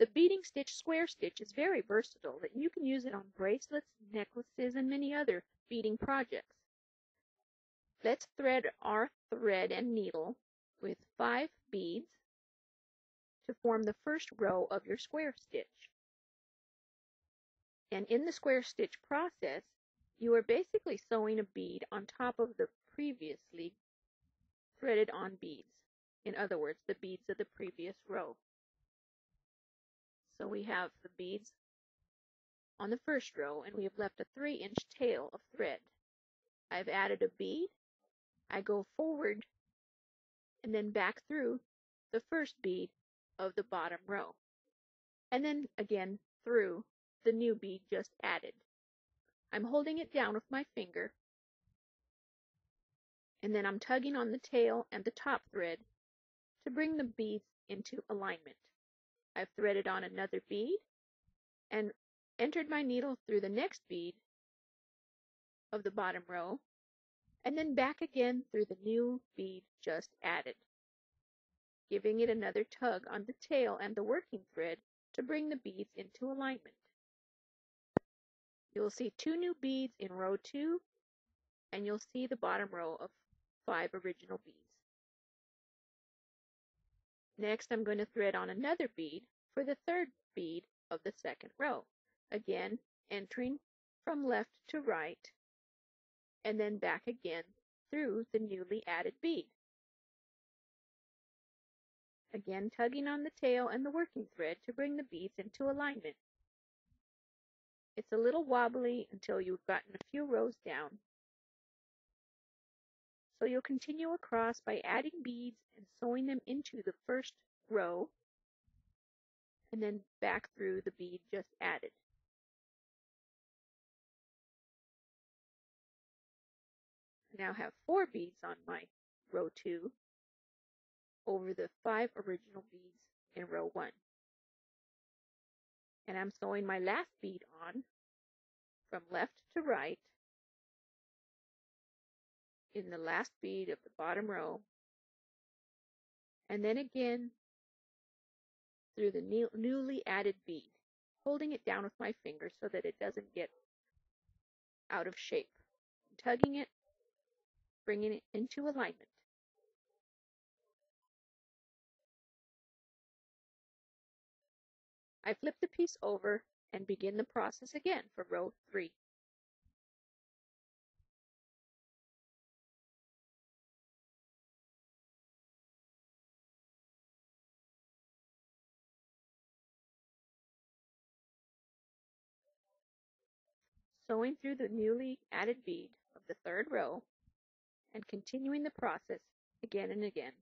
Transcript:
The beading stitch square stitch is very versatile, that you can use it on bracelets, necklaces, and many other beading projects. Let's thread our thread and needle with 5 beads to form the first row of your square stitch. And in the square stitch process, you are basically sewing a bead on top of the previously threaded on beads. In other words, the beads of the previous row. So we have the beads on the first row, and we have left a 3-inch tail of thread. I've added a bead. I go forward and then back through the first bead of the bottom row, and then again through the new bead just added. I'm holding it down with my finger, and then I'm tugging on the tail and the top thread to bring the beads into alignment. I've threaded on another bead and entered my needle through the next bead of the bottom row, and then back again through the new bead just added, giving it another tug on the tail and the working thread to bring the beads into alignment. You'll see 2 new beads in row 2, and you'll see the bottom row of 5 original beads. Next, I'm going to thread on another bead for the 3rd bead of the 2nd row, again entering from left to right, and then back again through the newly added bead. Again tugging on the tail and the working thread to bring the beads into alignment. It's a little wobbly until you've gotten a few rows down. So you'll continue across by adding beads and sewing them into the first row, and then back through the bead just added. I now have 4 beads on my row 2 over the 5 original beads in row 1. And I'm sewing my last bead on from left to right in the last bead of the bottom row, and then again through the newly added bead, holding it down with my finger so that it doesn't get out of shape, tugging it, bringing it into alignment. I flip the piece over and begin the process again for row 3. Sewing through the newly added bead of the 3rd row and continuing the process again and again.